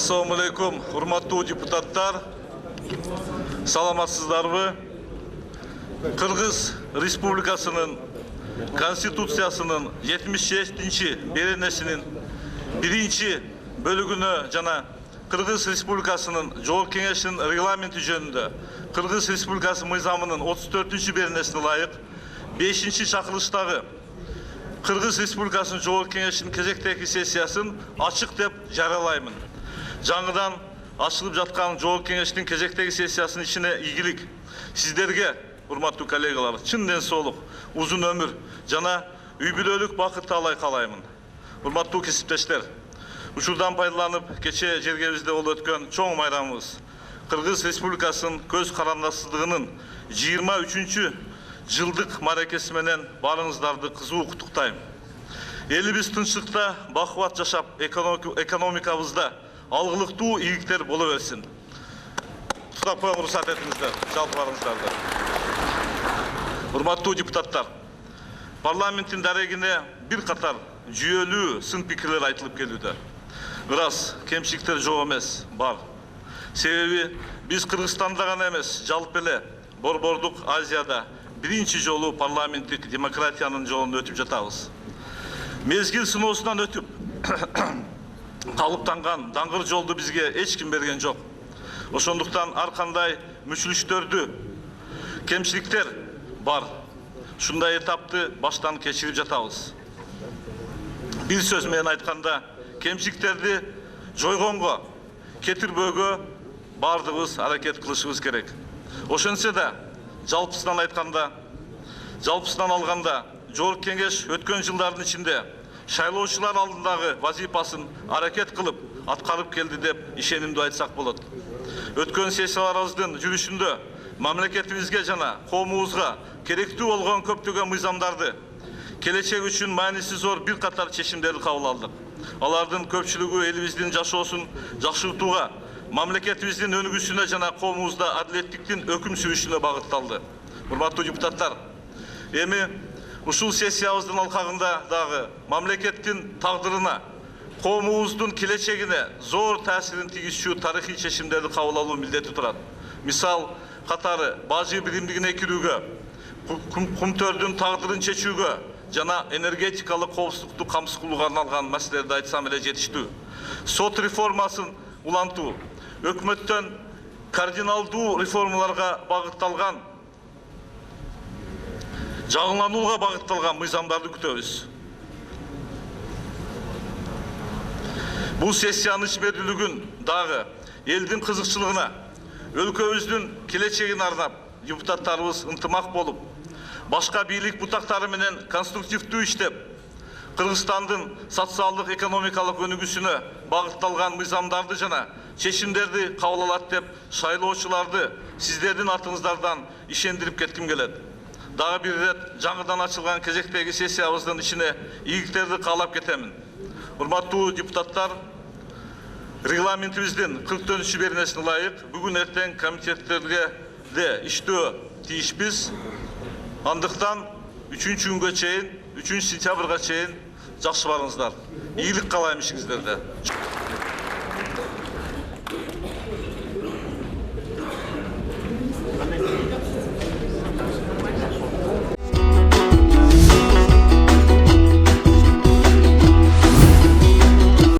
Assalamu alaikum, hurmattуу депутаттар. Саламатсыздарбы? Кыргыз Республикасынын Конституциясынын 77-чи беренесинин 1-чи бөлүгүнө жана Кыргыз Республикасынын Жогорку Кеңешинин регламенти жөнүндө Кыргыз Республикасы мыйзамынын 34-чи беренесине ылайык 5-чи чакырылыштагы Кыргыз Республикасынын Жогорку Кеңешинин кезектеги сессиясын ачык деп жарыялаймын. Жаңыдан ачылып жаткан Жогорку Кеңештин кезектеги сессиясынын ичине ийгилик. Сиздерге, урматтуу коллегалар, чын ден соолук, узун өмүр жана үй бүлөлүк бакыт таалай каалаймын. Урматтуу кесиптештер, учурдан пайдаланып, кече жергебизде болуп өткөн чоң майрамыбыз Кыргыз Республикасынын көз карандасыздыгынын 23-чү жылдык маракеси менен барыңыздарды кызуу куттуктайм. Элибиз тынчтыкта бакубат жашап, экономикабызда алгылыктуу ийгиликтер боло берсин. Туктап коюңуз, уруксат этиңиздер, жалпы барыңыздарды. Урматтуу депутаттар, парламенттин дарегине бир катар жүйөлүү сын пикирлер айтылып келүүдө. Ырас, кемчиликтер жок эмес, бар. Себеби биз Кыргызстанда гана эмес, жалпы эле Борбордук Азияда биринчи жолу парламенттик демократиянын жолунда өтүп жатабыз. Мезгил сыноосунан өтүп, калыптанган даңгыр жолду бизге эч ким берген жок. Ошондуктан ар кандай мүчүлүштөрдү, кемчиликтер бар. Ушундай этапты баштан кечирип жатабыз. Бир сөз менен айтканда, кемчиликтерди жойгонго, кетирбөөгө бардыгыбыз аракет кылышыбыз керек. Ошентсе да, жалпысынан айтканда, жалпысынан алганда, Жогорку Кеңеш өткөн жылдардын ичинде шайлоочулар алдындагы вазифасын аракет кылып аткарып келди деп ишенимдүү айтсак болот. Өткөн сессияларыбыздын жүрүшүндө мамлекетибизге жана коомубузга керектүү болгон көптөгөн мыйзамдарды, келечек үчүн мааниси зор бир катар чечимдерди кабыл алдык. Алардын көпчүлүгү элибиздин жашоосун жакшыртууга, мамлекетибиздин өнүгүүсүнө жана коомубузда адилеттиктин өкүм сүрүшүнө багытталды. Урматтуу депутаттар, эми ушул сессиябыздын алкагында дагы мамлекеттин тагдырына, коомубуздун келечегине зор таасирин тийгизчү тарыхый чечимдерди кабыл алуу милдети турат. Мисал катары бажы биримдигине кирүүгө, кумтөрдүн тагдырын чечүүгө жана энергетикалык коопсуздукту камсыз кылууга арналган маселелерди айтсам эле жетиштүү. Сот реформасын улантуу, өкмөттөн кардиналдуу реформаларга багытталган, жаңыланууга багытталган мыйзамдарды күтөбүз. Бул сессиянын ишмердүүлүгүн дагы элдин кызыкчылыгына, өлкөбүздүн келечегине арнап, депутаттарыбыз ынтымак болуп, башка бийлик бутактары менен конструктивдүү иштеп, Кыргызстандын социалдык экономикалык өнүгүүсүнө багытталган мыйзамдарды жана чечимдерди кабыл алат деп шайлоочуларды сиздердин атыңыздардан ишендирип кетким келет. Дагы бир ирет жаңыдан ачылган кезектеги сессиябыздын ичине ийгиликтерди каалап кетемин. Урматтуу депутаттар, регламентибиздин 44-чү беренесине ылайык бүгүн эртең комитеттерге де иштөө тийишпиз. Андыктан 3-күнгө чейин, 3 сентябрга чейин жакшы барыңыздар. Ийгилик каалайм ишиңиздерде.